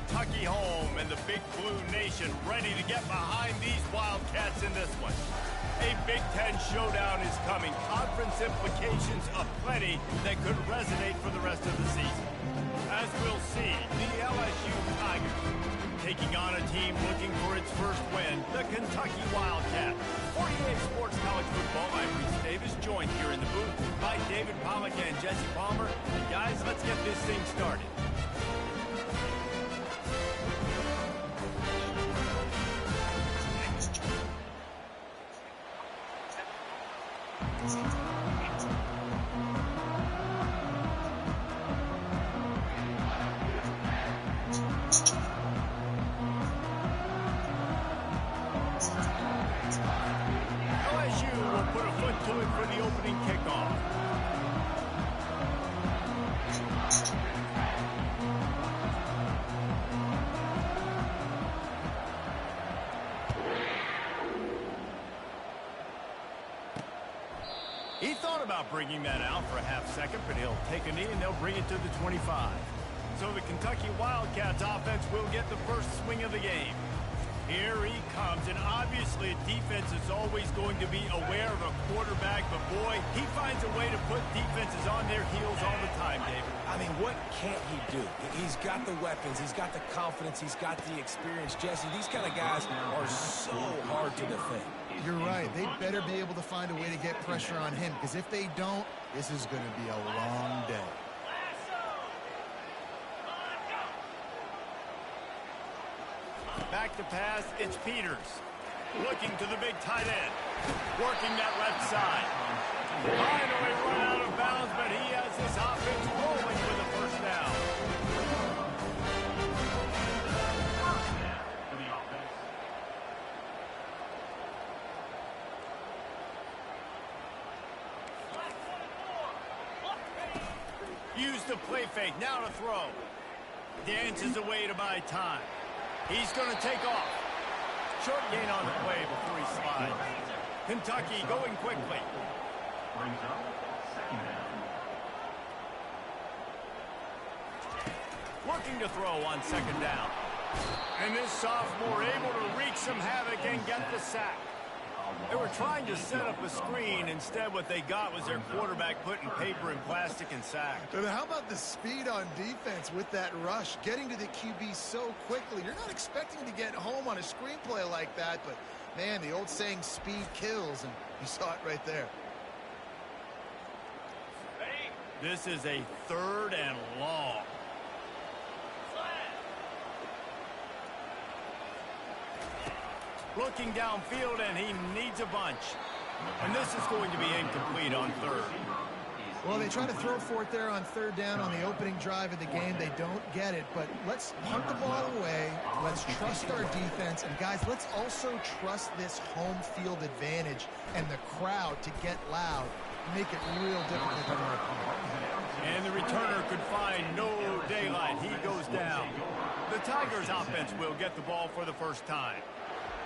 Kentucky home, and the Big Blue Nation ready to get behind these Wildcats in this one. A Big Ten showdown is coming. Conference implications aplenty that could resonate for the rest of the season. As we'll see, the LSU Tigers taking on a team looking for its first win, the Kentucky Wildcats. 48 Sports College Football, I'm Reese Davis, joined here in the booth by David Pollack and Jesse Palmer. And guys, let's get this thing started. LSU will put a foot to it for the opening kickoff. He thought about bringing that out for a half second, but he'll take a knee and they'll bring it to the 25. So the Kentucky Wildcats offense will get the first swing of the game. Here he comes, and obviously a defense is always going to be aware of a quarterback, but boy, he finds a way to put defenses on their heels all the time, David. I mean, what can't he do? He's got the weapons, he's got the confidence, he's got the experience. Jesse, these kind of guys are so hard to defend. You're right. They better be able to find a way to get pressure on him, because if they don't, this is going to be a long day. Back to pass, it's Peters. Looking to the big tight end. Working that left side. Finally run out of bounds, but he has this offense rolling with a first down. Use the play fake, now to throw. Dances away to buy time. He's going to take off. Short gain on the play before he slides. Kentucky going quickly. Looking to throw on second down. And this sophomore able to wreak some havoc and get the sack. They were trying to set up a screen. Instead, what they got was their quarterback putting paper in plastic and sacked. But how about the speed on defense with that rush? Getting to the QB so quickly. You're not expecting to get home on a screenplay like that, but, man, the old saying, speed kills, and you saw it right there. This is a 3rd and long. Looking downfield, and he needs a bunch. And this is going to be incomplete on 3rd. Well, they try to throw for it there on 3rd down on the opening drive of the game. They don't get it, but let's punt the ball away. Let's trust our defense. And, guys, let's also trust this home field advantage and the crowd to get loud and make it real difficult for our opponent. And the returner could find no daylight. He goes down. The Tigers offense will get the ball for the first time.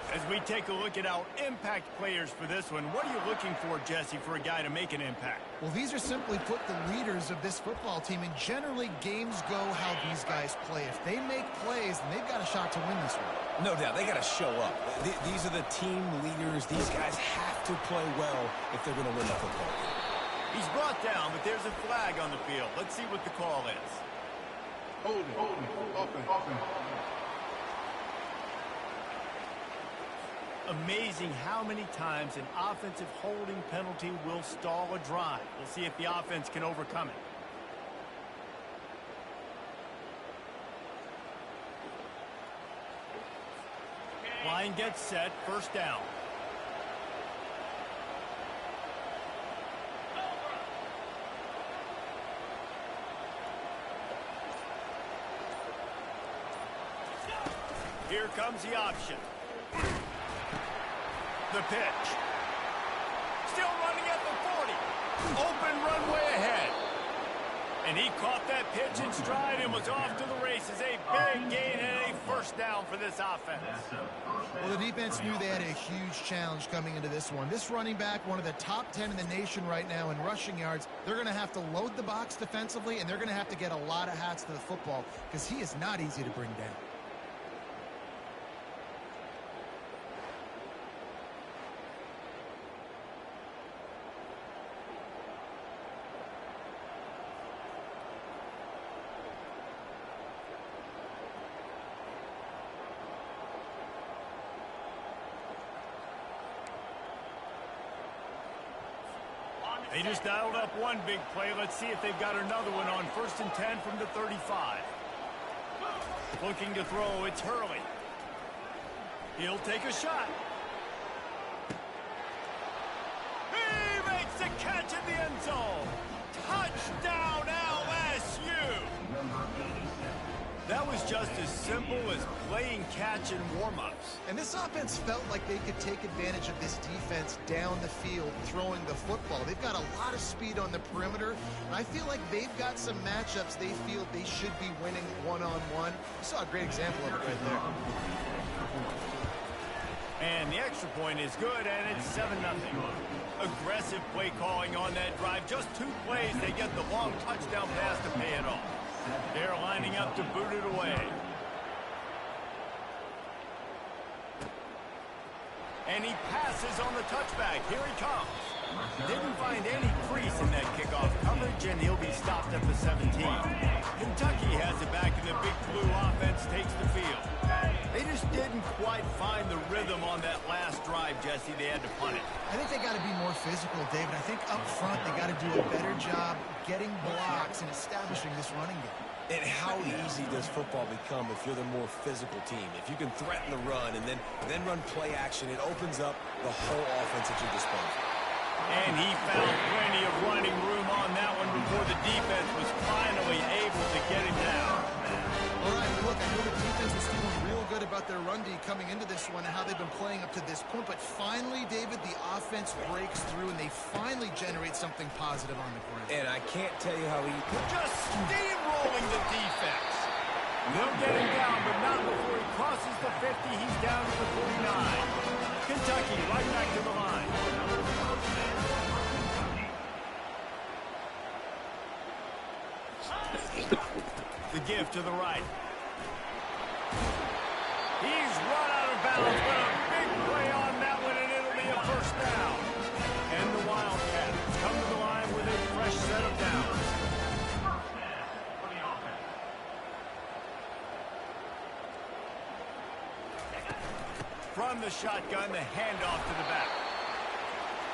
As we take a look at our impact players for this one, what are you looking for, Jesse, for a guy to make an impact? Well, these are simply put the leaders of this football team, and generally games go how these guys play. If they make plays, then they've got a shot to win this one. No doubt, they got to show up. These are the team leaders. These guys have to play well if they're going to win the football game. He's brought down, but there's a flag on the field. Let's see what the call is. Holding, open. Amazing how many times an offensive holding penalty will stall a drive. We'll see if the offense can overcome it. Line gets set, first down. Here comes the option. The pitch. Still running at the 40. Open runway ahead. And he caught that pitch in stride and was off to the races. A big gain and a first first down for this offense. Well, the defense knew they had a huge challenge coming into this one. This running back, one of the top 10 in the nation right now in rushing yards, they're going to have to load the box defensively, and they're going to have to get a lot of hats to the football because he is not easy to bring down. They just dialed up one big play. Let's see if they've got another one on 1st and 10 from the 35. Looking to throw, it's Hurley. He'll take a shot. He makes the catch in the end zone. Touchdown, LSU! That was just as simple as playing catch in warm-ups. And this offense felt like they could take advantage of this defense down the field throwing the football. They've got a lot of speed on the perimeter, and I feel like they've got some matchups they feel they should be winning one-on-one. You saw a great example of it right there. And the extra point is good, and it's 7-0. Aggressive play calling on that drive. Just 2 plays, they get the long touchdown pass to pay it off. They're lining up to boot it away. And he passes on the touchback. Here he comes. Didn't find any crease in that kickoff coverage, and he'll be stopped at the 17. Kentucky has it back, and the Big Blue offense takes the field. They just didn't quite find the rhythm on that last drive, Jesse. They had to punt it. I think they got to be more physical, David. I think up front they got to do a better job getting blocks and establishing this running game. And how easy does football become if you're the more physical team? If you can threaten the run and then run play action, it opens up the whole offense at your disposal. And he found plenty of running room on that one before the defense was finally able to get him down. All right, look, I know the defense was feeling real good about their run D coming into this one and how they've been playing up to this point, but finally, David, the offense breaks through and they finally generate something positive on the ground. And I can't tell you how he... Just steamrolling the defense. They'll get him down, but not before he crosses the 50. He's down to the 49. Kentucky right back to the line. The give to the right. He's run out of bounds, but a big play on that one, and it'll be a first down. And the Wildcats come to the line with a fresh set of downs. From the shotgun, the handoff to the back.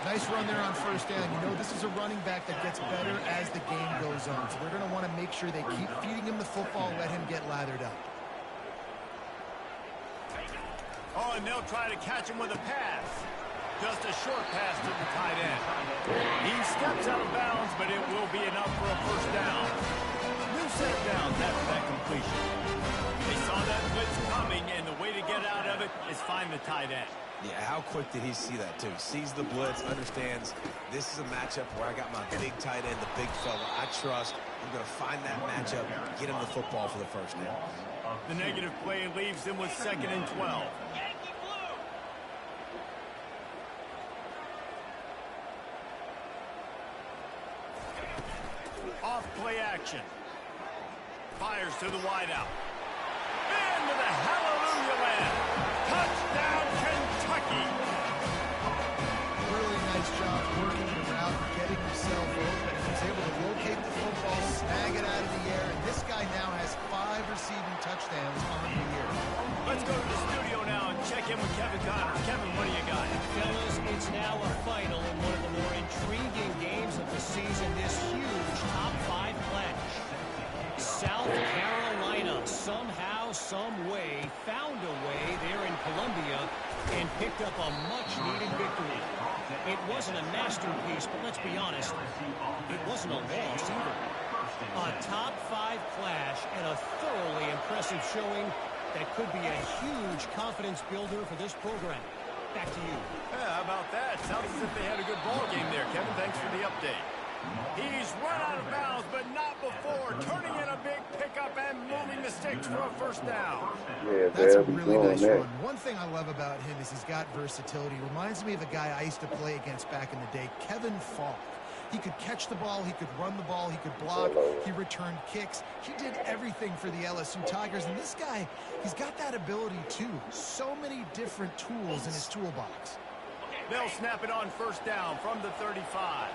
Nice run there on first down. You know, this is a running back that gets better as the game goes on. So they're going to want to make sure they keep feeding him the football and let him get lathered up. Oh, and they'll try to catch him with a pass. Just a short pass to the tight end. He steps out of bounds, but it will be enough for a first down. New set downs after that completion. They saw that blitz coming, and the way to get out of it is find the tight end. Yeah, how quick did he see that, too? Sees the blitz, understands this is a matchup where I got my big tight end, the big fella I trust. I'm going to find that matchup, get him the football for the first down. The negative play leaves him with 2nd and 12. Off play action. Fires to the wideout. Into the hallelujah land. Touchdown, Kentucky. Really nice job working the route, getting himself open. He was able to locate the football, snag it out of the air, and this guy now has 5 receiving touchdowns on the year. Let's go to the studio now and check in with Kevin Connors. Kevin, what do you got? Fellas, it's now a final in one of the more intriguing games of the season, this huge top 5 clash. South Carolina somehow, some way, found a way there in Columbia and picked up a much-needed victory. It wasn't a masterpiece, but let's be honest, it wasn't a loss either. A top 5 clash and a thoroughly impressive showing that could be a huge confidence builder for this program. Back to you. Yeah, how about that? Sounds as if they had a good ball game there, Kevin. Thanks for the update. He's run out of bounds, but not before turning in a big pickup and moving the 6 for a first down. Yeah, That's a they'll be really doing nice that. run. One thing I love about him is he's got versatility. Reminds me of a guy I used to play against back in the day, Kevin Falk. He could catch the ball, he could run the ball, he could block, he returned kicks. He did everything for the LSU Tigers, and this guy, he's got that ability too. So many different tools in his toolbox. They'll snap it on first down from the 35.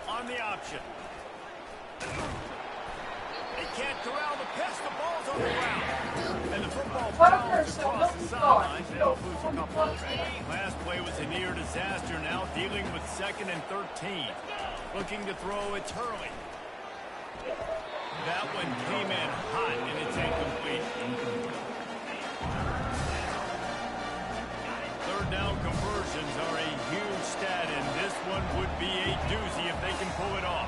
On the option. They can't corral the pitch. The ball's on the ground. And the football bounces across the sideline. They'll lose a couple. Last play was a near disaster. Now dealing with 2nd and 13. Looking to throw, it's Hurley. That one came in hot, and it's incomplete. Third down conversions are a huge stat, and this one would be a doozy if they can pull it off.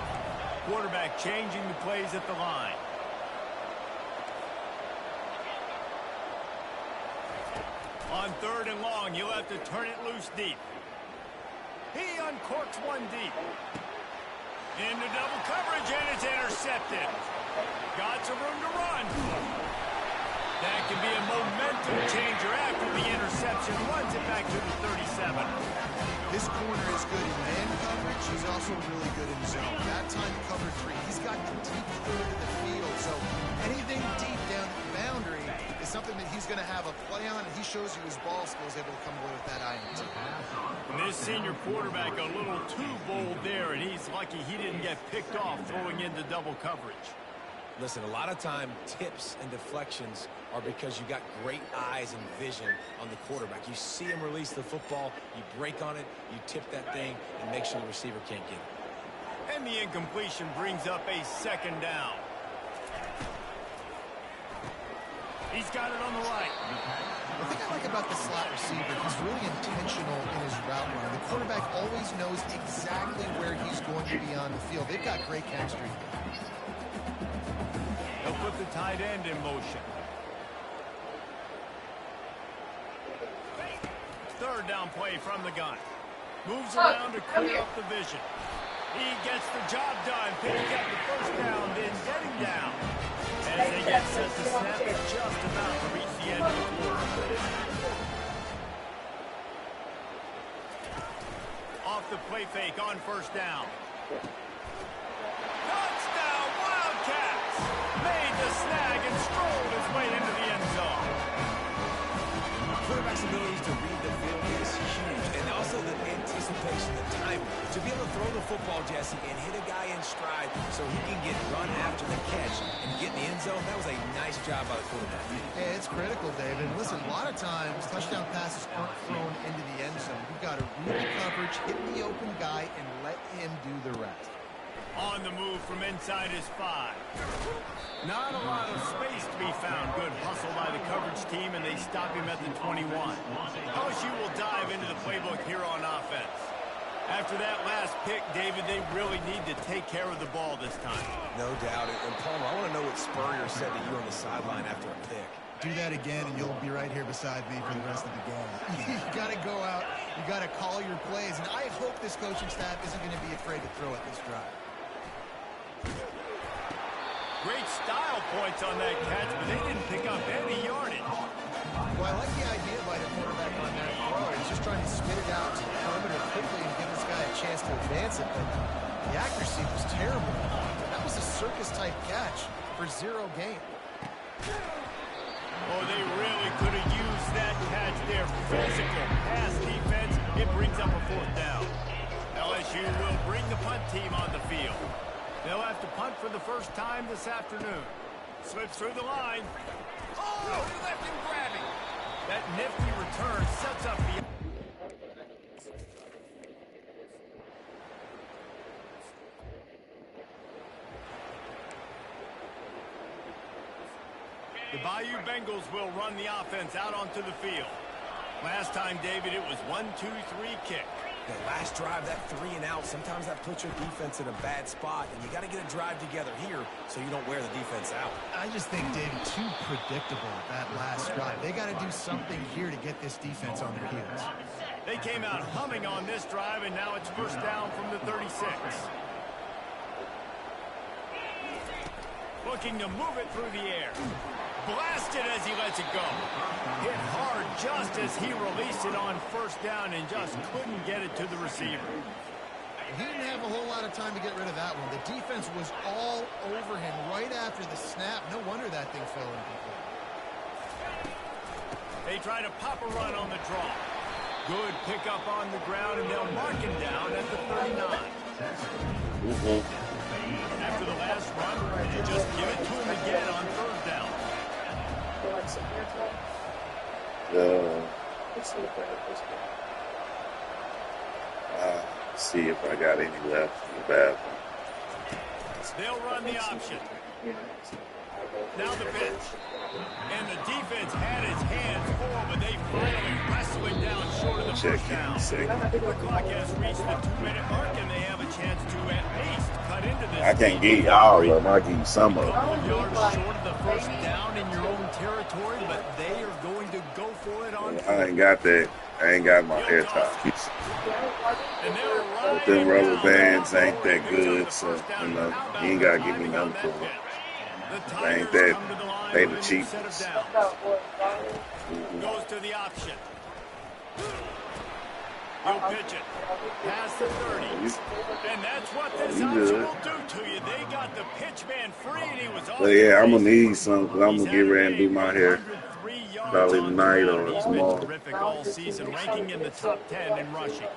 Quarterback changing the plays at the line. On 3rd and long, you'll have to turn it loose deep. He uncorks one deep. Into double coverage, and it's intercepted. Got some room to run. That can be a momentum changer after the interception. Runs it back to the 37. This corner is good in man coverage. He's also really good in zone. That time cover 3. He's got the deep third of the field. So anything deep down the boundary is something that he's going to have a play on, and he shows you his ball skills able to come away with that INT. And this senior quarterback a little too bold there, and he's lucky he didn't get picked off throwing into double coverage. Listen, a lot of time, tips and deflections are because you got great eyes and vision on the quarterback. You see him release the football, you break on it, you tip that thing, and make sure the receiver can't get it. And the incompletion brings up a 2nd down. He's got it on the right. The thing I like about the slot receiver, he's really intentional in his route run. The quarterback always knows exactly where he's going to be on the field. They've got great chemistry. They'll put the tight end in motion. 3rd down play from the gun. Moves around to clear up the vision. He gets the job done, picking up the first down, then getting down. As they get set to snap it just about to reach the end of the quarter. Off the play fake on first down. Touchdown, Wildcats! Made the snag and strolled his way into the end zone. Quarterback's ability to read the field is huge, and also the anticipation, the timing. To be able to throw the football, Jesse, and hit a guy in stride so he can get run after the catch and get in the end zone, that was a nice job by the quarterback. Yeah, it's critical, David. Listen, a lot of times, touchdown passes aren't thrown into the end zone. You've got to read the coverage, hit the open guy, and let him do the rest. On the move from inside his 5. Not a lot of space to be found. Good hustle by the coverage team, and they stop him at the 21. LSU will dive into the playbook here on offense. After that last pick, David, they really need to take care of the ball this time. No doubt. And Palmer, I want to know what Spurrier said to you on the sideline after a pick. Do that again, and you'll be right here beside me for the rest of the game. You got to go out. You got to call your plays, and I hope this coaching staff isn't going to be afraid to throw at this drive. Great style points on that catch, but they didn't pick up any yardage. Well, I like the idea by the quarterback on that throw. He's just trying to spit it out to the perimeter quickly and give this guy a chance to advance it, but the accuracy was terrible. That was a circus-type catch for 0 gain. Oh, they really could have used that catch there. Physical pass defense. It brings up a 4th down. LSU will bring the punt team on the field. They'll have to punt for the first time this afternoon. Slips through the line. Oh, he left him grabbing. That nifty return sets up the... The Bayou Bengals will run the offense out onto the field. Last time, David, it was 1-2-3 kick. That last drive, that 3 and out, sometimes that puts your defense in a bad spot, and you got to get a drive together here so you don't wear the defense out. I just think, David, too predictable that last drive. They got to do something here to get this defense on their heels. They came out humming on this drive, and now it's first down from the 36. Looking to move it through the air. Blasted as he lets it go. Hit hard just as he released it on first down and just couldn't get it to the receiver. He didn't have a whole lot of time to get rid of that one. The defense was all over him right after the snap. No wonder that thing fell incomplete. They try to pop a run on the draw. Good pickup on the ground, and they'll mark him down at the 39. After the last run, they just give it to him again on third down. See if I got any left in the bathroom. They'll run the option. Now the pitch. And the defense had his hands full, but they finally wrestle it down short of the first down. The clock has reached the 2-minute mark, and they have a chance to at least cut into this. I can't give you all of them. I give you some of them. A couple of yards short of the first down in your own territory, but they are going to go for it on. I ain't got that. I ain't got my hair ties. But them rubber bands ain't that good, so, you know, you ain't got to give me none for them. They ain't that, they the cheapest. Goes to the option. He'll pitch it. Past the 30. And that's what this option will do to you. They got the pitch man free, and he was off. But yeah, I'm going to need some, because I'm going to get ready and do my hair. Probably tonight or tomorrow. Terrific all season, ranking in the top 10 in rushing.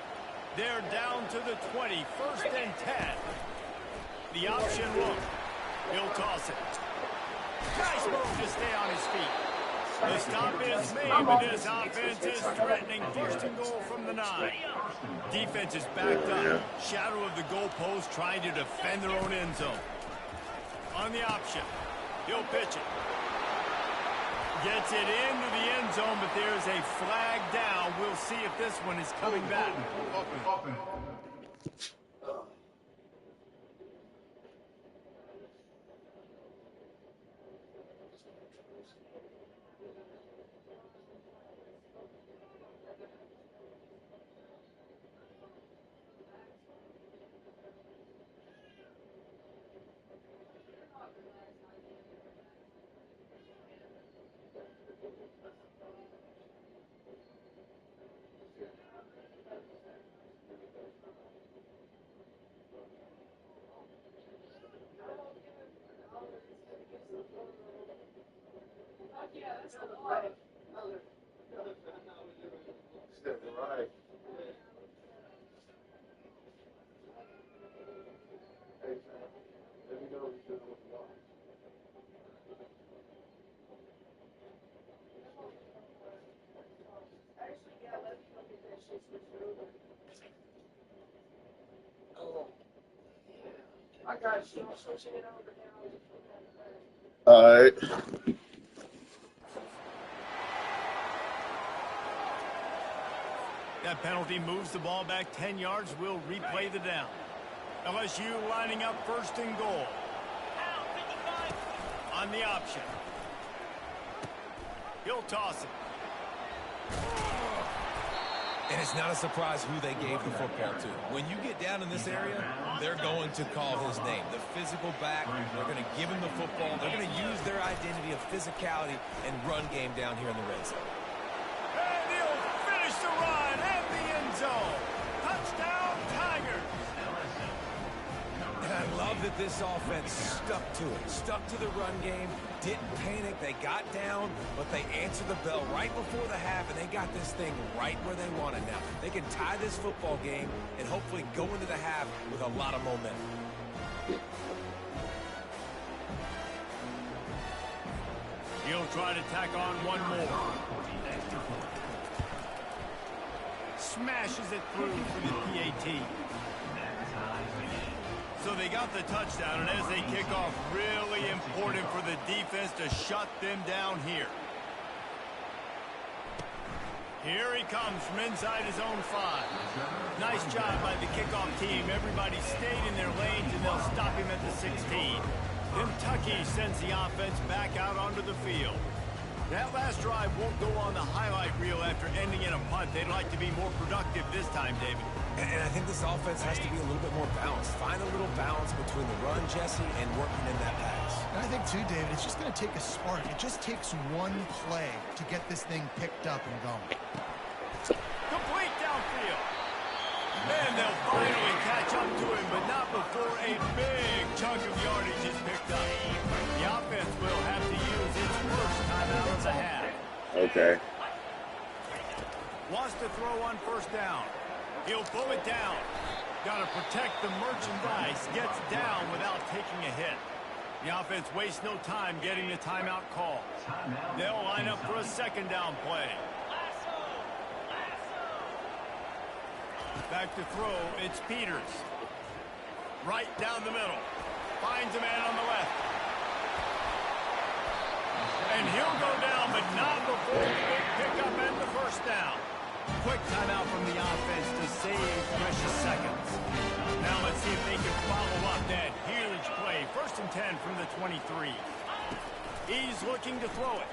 They're down to the 20, first and 10. The option look. He'll toss it. Nice move to stay on his feet. The stop is made, but this offense is threatening first and goal from the 9. Defense is backed up. Shadow of the goalpost trying to defend their own end zone. On the option. He'll pitch it. Gets it into the end zone, but there's a flag down. We'll see if this one is coming back. Open. I got you. Switching it over now. All right. That penalty moves the ball back 10 yards. We'll replay the down. LSU lining up first and goal. On the option. He'll toss it. And it's not a surprise who they gave the football to. When you get down in this area, they're going to call his name. The physical back, they're going to give him the football. They're going to use their identity of physicality and run game down here in the red zone. And he'll finish the run and the end zone. Touchdown, Tigers. And I love that this offense stuck to it. Stuck to the run game. Didn't panic. They got down, but they answered the bell right before the half, and they got this thing right where they want it now. They can tie this football game and hopefully go into the half with a lot of momentum. He'll try to tack on one more. Smashes it through for the PAT. So they got the touchdown, and as they kick off, really important for the defense to shut them down here. Here he comes from inside his own 5. Nice job by the kickoff team. Everybody stayed in their lanes, and they'll stop him at the 16. Kentucky sends the offense back out onto the field. That last drive won't go on the highlight reel after ending in a punt. They'd like to be more productive this time, David. And I think this offense has to be a little bit more balanced. Find a little balance between the run, Jesse, and working in that pass. And I think, too, David, it's just going to take a spark. It just takes one play to get this thing picked up and going. Complete downfield. And they'll finally catch up to him, but not before a big chunk of yardage is picked up. The offense will have to use its first timeout of the half. Okay. Wants to throw on first down. He'll pull it down. Got to protect the merchandise. Gets down without taking a hit. The offense wastes no time getting the timeout call. They'll line up for a second down play. Back to throw, it's Peters. Right down the middle. Finds a man on the left. And he'll go down, but not before the big pickup and the first down. Quick timeout from the offense to save precious seconds. Now let's see if they can follow up that huge play. 1st and 10 from the 23. He's looking to throw it.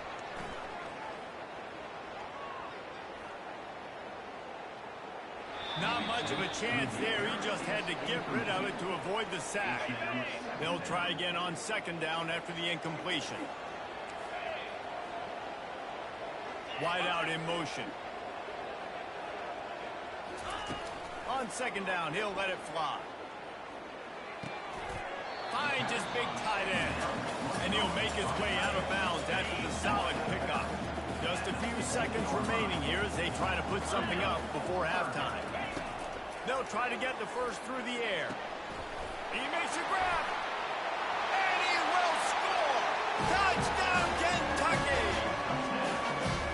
Not much of a chance there. He just had to get rid of it to avoid the sack. They'll try again on second down after the incompletion. Wide out in motion. On second down, he'll let it fly. Finds his big tight end. And he'll make his way out of bounds after the solid pickup. Just a few seconds remaining here as they try to put something up before halftime. They'll try to get the first through the air. He makes a grab. And he will score. Touchdown, Kentucky.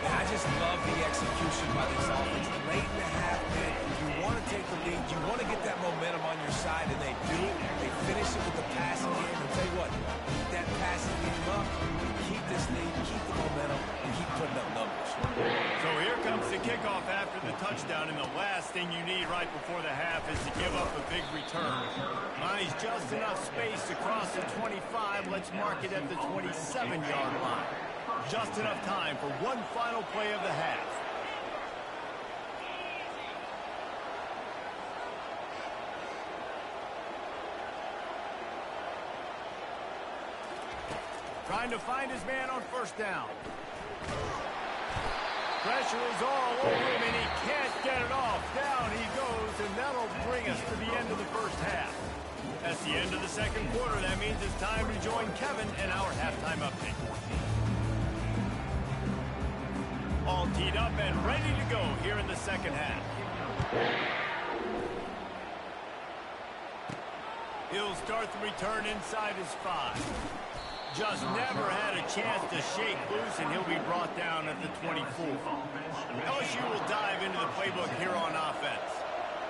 I just love the execution by this offense. Late in the half, man, you want to take the lead. You want to get that momentum on your side, and they do. They finish it with the passing game. And tell you what, keep that passing game up, keep this lead, keep the momentum, and keep putting up numbers. So here comes the kickoff after the touchdown, and the last thing you need right before the half is to give up a big return. Buys just enough space to cross the 25. Let's mark it at the 27-yard line. Just enough time for one final play of the half. Trying to find his man on first down. Pressure is all over him, and he can't get it off. Down he goes, and that'll bring us to the end of the first half. That's the end of the second quarter. That means it's time to join Kevin and our halftime update. All teed up and ready to go here in the second half. He'll start the return inside his 5. Just never had a chance to shake loose, and he'll be brought down at the 24. LSU will dive into the playbook here on offense.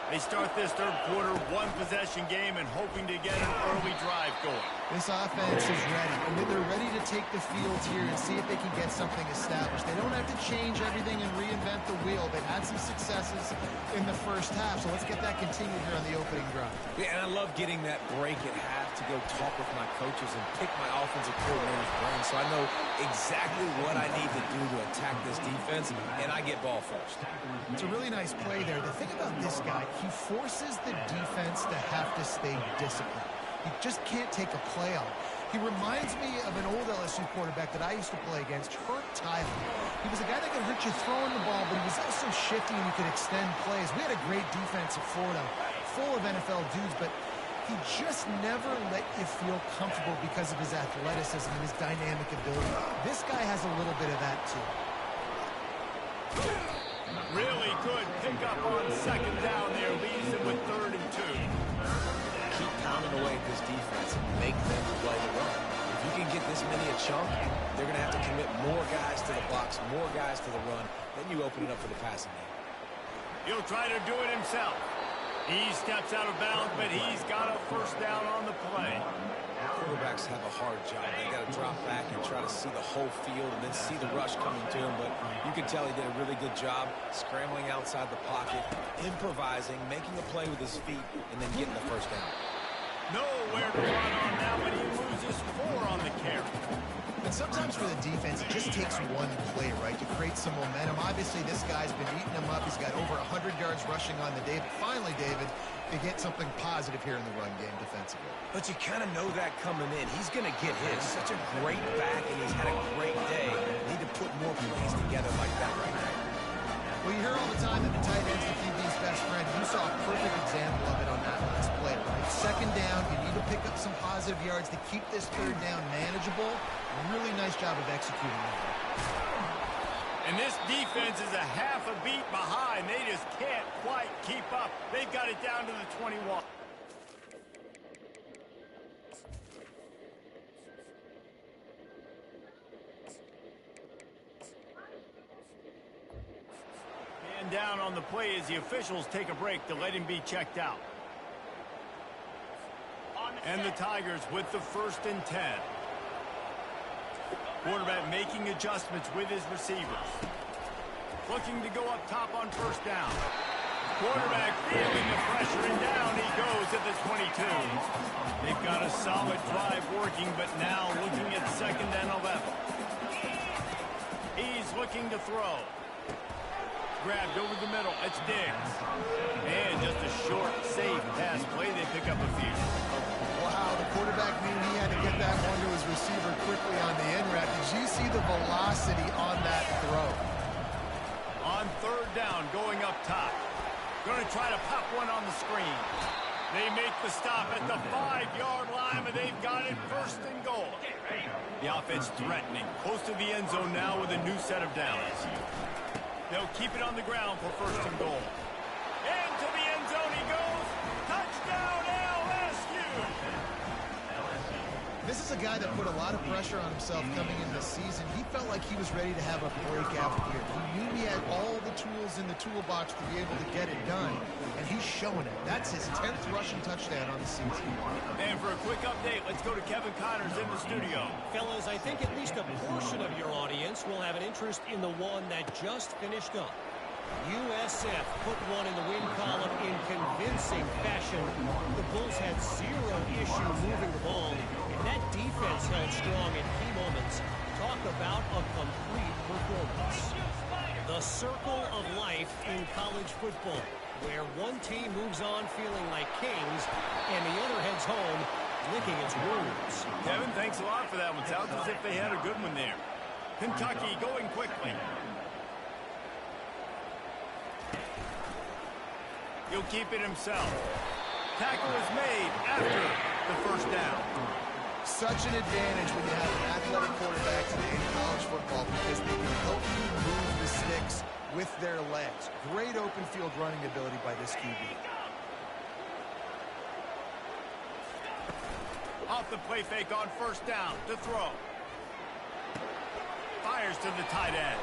They start this third quarter, one-possession game, and hoping to get an early drive going. This offense is ready. I mean, they're ready to take the field here and see if they can get something established. They don't have to change everything and reinvent the wheel. They've had some successes in the first half, so let's get that continued here on the opening drive. Yeah, and I love getting that break at half to go talk with my coaches and pick my offensive coordinator's brain so I know exactly what I need to do to attack this defense, and I get ball first. It's a really nice play there. The thing about this guy, he forces the defense to have to stay disciplined. He just can't take a play on. He reminds me of an old LSU quarterback that I used to play against, Hurt Tyler. He was a guy that could hurt you throwing the ball, but he was also shifty and he could extend plays. We had a great defense at Florida, full of NFL dudes, but he just never let you feel comfortable because of his athleticism and his dynamic ability. This guy has a little bit of that, too. Really good pickup on second down there. Leaves him with 3rd and 2. Keep pounding away at this defense and make them play the run. If you can get this many a chunk, they're going to have to commit more guys to the box, more guys to the run. Then you open it up for the passing game. He'll try to do it himself. He steps out of bounds, but he's got a first down on the play. Quarterbacks have a hard job. They got to drop back and try to see the whole field and then see the rush coming to him. But you can tell he did a really good job scrambling outside the pocket, improvising, making a play with his feet, and then getting the first down. Nowhere to run on that one. He loses 4 on the carry. And sometimes for the defense, it just just takes one play, right, to create some momentum. Obviously, this guy's been eating him up. He's got over 100 yards rushing on the day. But finally, David, they get something positive here in the run game defensively. But you kind of know that coming in. He's going to get his. Such a great back, and he's had a great day. Need to put more plays together like that right now. Well, you hear all the time that the tight end's the QB's best friend. You saw a perfect example of it on that last play, right? Second down, you need to pick up some positive yards to keep this third down manageable. Really nice job of executing that. And this defense is a half a beat behind. They just can't quite keep up. They've got it down to the 21. Down on the play as the officials take a break to let him be checked out. And the Tigers with the 1st and 10. Quarterback making adjustments with his receivers. Looking to go up top on 1st down. Quarterback feeling the pressure, and down he goes at the 22. They've got a solid drive working, but now looking at 2nd and 11. He's looking to throw. Grabbed over the middle. It's Diggs. And just a short, safe pass play. They pick up a few. Wow, the quarterback knew he had to get that one to his receiver quickly on the end route. Did you see the velocity on that throw? On 3rd down, going up top. Going to try to pop one on the screen. They make the stop at the 5-yard line, but they've got it 1st and goal. The offense threatening. Close to the end zone now with a new set of downs. They'll keep it on the ground for 1st and goal. Into the end zone he goes. Touchdown LSU! This is a guy that put a lot of pressure on himself coming into the season. He felt like he was ready to have a breakout year. He knew he had all the tools in the toolbox to be able to get it done, and he's showing it. That's his 10th rushing touchdown on the season. And for a quick update, let's go to Kevin Connors in the studio. Fellas, I think at least a portion of your audience will have an interest in the one that just finished up. USF put one in the win column in convincing fashion. The Bulls had zero issue moving the ball, and that defense held strong in key moments. Talk about a complete performance. The circle of life in college football, where one team moves on feeling like kings, and the other heads home licking its wounds. Kevin, thanks a lot for that one. Sounds as if they had a good one there. Kentucky going quickly. He'll keep it himself. Tackle is made after the 1st down. Such an advantage when you have an athletic quarterback today in college football because they can help you move the sticks with their legs. Great open field running ability by this QB. Off the play fake on 1st down to throw. Fires to the tight end.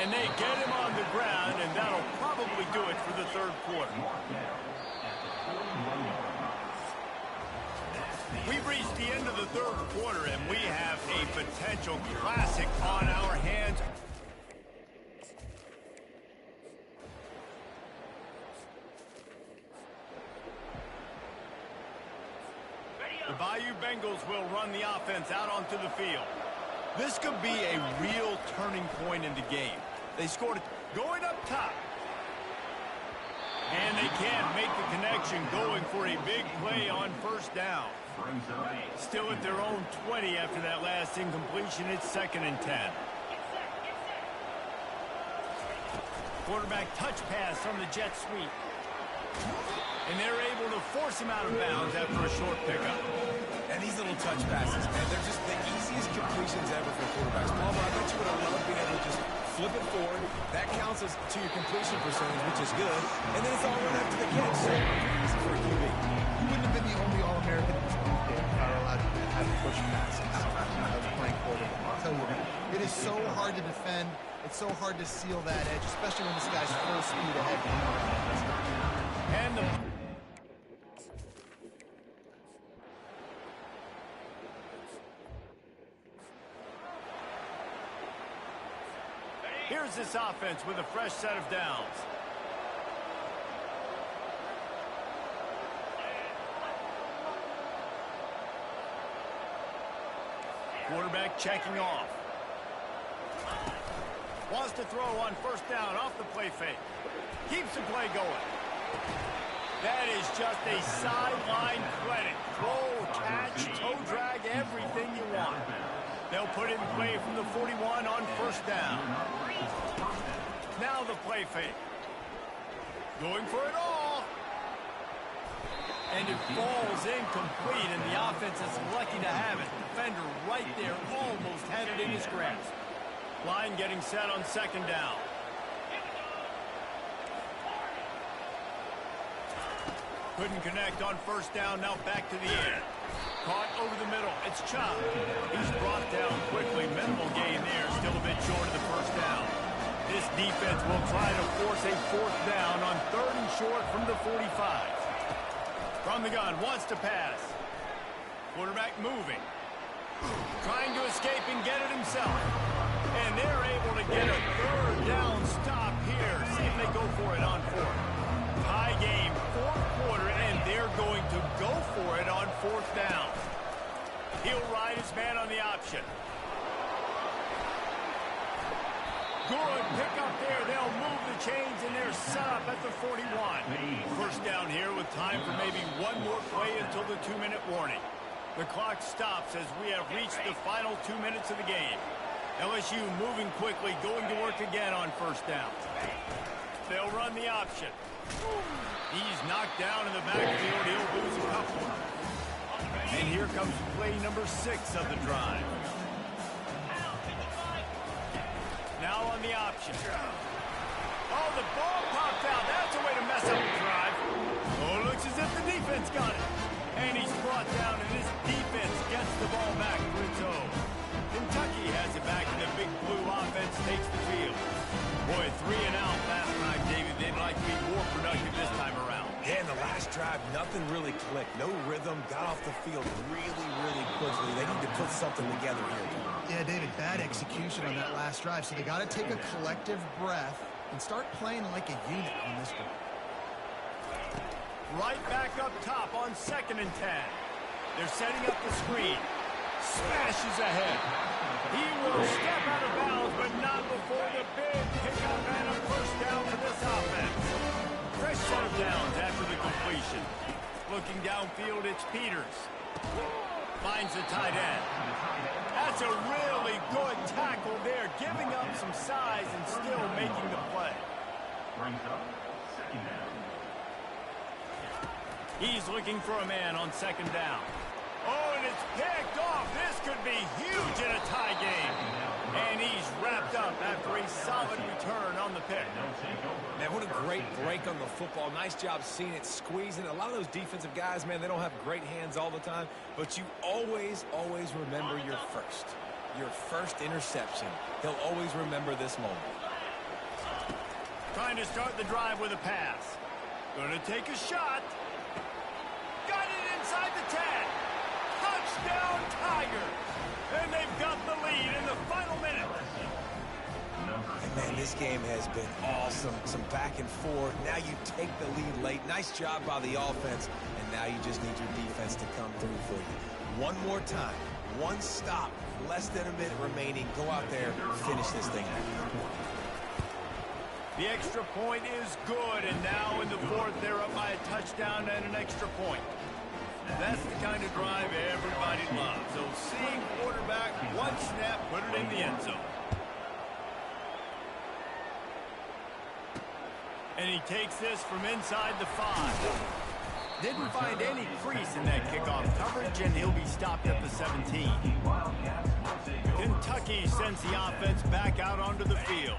And they get him on the ground, and that'll probably do it for the 3rd quarter. We've reached the end of the 3rd quarter, and we have a potential classic on our hands. The Bayou Bengals will run the offense out onto the field. This could be a real turning point in the game. They scored going up top. And they can't make the connection, going for a big play on 1st down. Still at their own 20 after that last incompletion. It's 2nd and 10. Quarterback touch pass on the jet sweep. And they're able to force him out of bounds after a short pickup. And these little touch passes, man, they're just the easiest completions ever for quarterbacks. Palmer, I bet you would have loved being able to just flip it forward. That counts as to your completion percentage, which is good. And then it's all run after the catch. So easy for a QB. You wouldn't have been the only All-American in this game if I were allowed to have push passes playing quarterback. I'll tell you that. It is so hard to defend. It's so hard to seal that edge, especially when this guy's full speed ahead. And the here's this offense with a fresh set of downs. Quarterback checking off. Wants to throw on first down off the play fake. Keeps the play going. That is just a sideline credit. Throw, catch, toe drag, everything you want. They'll put it in play from the 41 on first down. Now the play fake. Going for it all. And it falls incomplete, and the offense is lucky to have it. Defender right there almost had it in his grasp. Line getting set on second down. Couldn't connect on first down, now back to the air. Caught over the middle, it's Chop. He's brought down quickly, minimal gain there, still a bit short of the first down. This defense will try to force a fourth down on third and short from the 45. From the gun, wants to pass. Quarterback moving. Trying to escape and get it himself. And they're able to get a third down stop here. See if they go for it on fourth. Tie game, fourth quarter, and they're going to go for it on fourth down. He'll ride his man on the option. Good pick up there. They'll move the chains, and they're set up at the 41. First down here with time for maybe one more play until the 2-minute warning. The clock stops as we have reached the final 2 minutes of the game. LSU moving quickly, going to work again on first down. They'll run the option. He's knocked down in the backfield. He'll lose a couple. And here comes play number 6 of the drive. Now on the option. Oh, the ball popped out. That's a way to mess up the drive. Oh, it looks as if the defense got it. And he's brought down, and this defense gets the ball back for its own. Kentucky has it back, and the Big Blue offense takes the field. Boy, 3 and out last time, David. They'd like to be more productive this time around. Yeah, in the last drive, nothing really clicked. No rhythm, got off the field really, really quickly. They need to put something together here. Yeah, David, bad execution on that last drive, so they got to take a collective breath and start playing like a unit on this one. Right back up top on 2nd and 10. They're setting up the screen. Smashes ahead. He will step out of bounds, but not before the big pickup and a first down for this offense. Fresh set of downs after the completion. Looking downfield, it's Peters. Finds the tight end. That's a really good tackle there, giving up some size and still making the play. He's looking for a man on 2nd down. Oh, and it's picked off. This could be huge in a tie game. And he's wrapped up after a solid return on the pick. Man, what a great break on the football. Nice job seeing it, squeezing. A lot of those defensive guys, man, they don't have great hands all the time. But you always, always remember your first interception. He'll always remember this moment. Trying to start the drive with a pass. Going to take a shot. Got it inside the 10. Touchdown, Tiger. And they've got the lead in the final minute. And man, this game has been awesome. Some back and forth. Now you take the lead late. Nice job by the offense. And now you just need your defense to come through for you. One more time. One stop. Less than a minute remaining. Go out there and finish this thing. The extra point is good. And now in the 4th, they're up by a touchdown and an extra point. That's the kind of drive everybody loves. So seeing quarterback, one snap, put it in the end zone. And he takes this from inside the 5. Didn't find any crease in that kickoff coverage, and he'll be stopped at the 17. Kentucky sends the offense back out onto the field.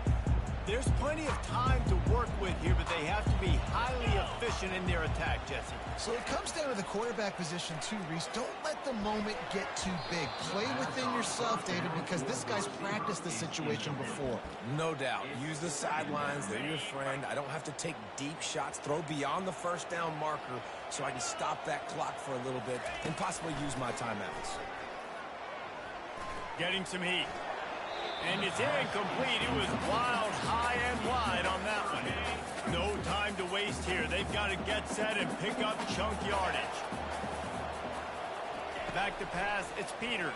There's plenty of time to work with here, but they have to be highly efficient in their attack, Jesse. So it comes down to the quarterback position too, Reese. Don't let the moment get too big. Play within yourself, David, because this guy's practiced this situation before. No doubt. Use the sidelines. They're your friend. I don't have to take deep shots. Throw beyond the first down marker so I can stop that clock for a little bit and possibly use my timeouts. Getting some heat. And it's incomplete. It was wild, high and wide on that one. No time to waste here. They've got to get set and pick up chunk yardage. Back to pass, it's Peters.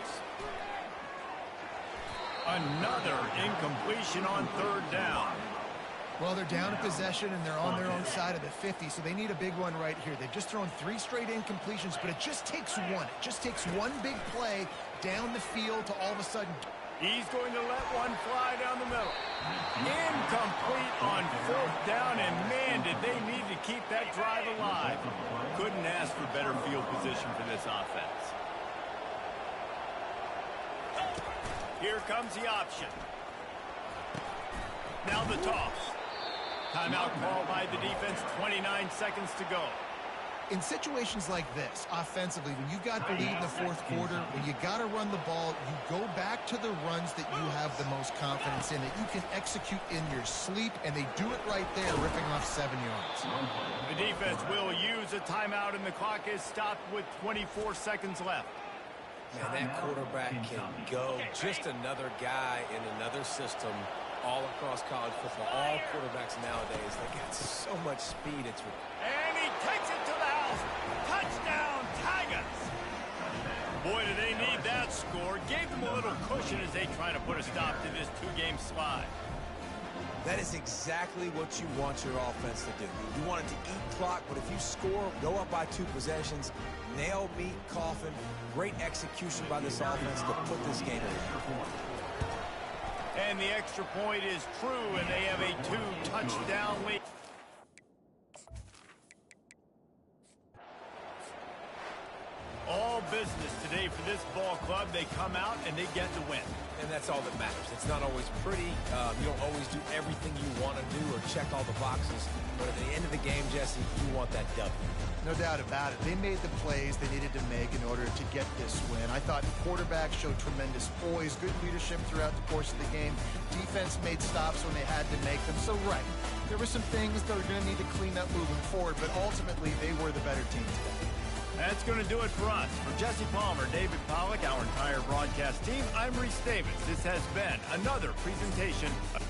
Another incompletion on third down. Well, they're down in possession, and they're on their own side of the 50, so they need a big one right here. They've just thrown 3 straight incompletions, but it just takes one. It just takes one big play down the field to all of a sudden... He's going to let one fly down the middle. Incomplete on 4th down, and man, did they need to keep that drive alive. Couldn't ask for better field position for this offense. Here comes the option. Now the toss. Timeout called by the defense, 29 seconds to go. In situations like this, offensively, when you got the lead in the 4th quarter, when you got to run the ball, you go back to the runs that you have the most confidence in, that you can execute in your sleep, and they do it right there, ripping off 7 yards. The defense will use a timeout, and the clock is stopped with 24 seconds left. Man, that quarterback can go. Just another guy in another system all across college football. All quarterbacks nowadays, they got so much speed. It's and he takes it to the house. Touchdown, Tigers. Boy, do they need that score. Gave them a little cushion as they try to put a stop to this 2-game slide. That is exactly what you want your offense to do. You want it to eat clock, but if you score, go up by 2 possessions, nail, meet, coffin, great execution by this offense to put this game away. And the extra point is true, and they have a 2-touchdown lead. All business today for this ball club. They come out and they get the win. And that's all that matters. It's not always pretty. You don't always do everything you want to do or check all the boxes. But at the end of the game, Jesse, you want that W. No doubt about it. They made the plays they needed to make in order to get this win. I thought the quarterback showed tremendous poise, good leadership throughout the course of the game. Defense made stops when they had to make them. So, right, there were some things that are going to need to clean up moving forward, but ultimately they were the better team today. That's going to do it for us. For Jesse Palmer, David Pollack, our entire broadcast team, I'm Reese Davis. This has been another presentation of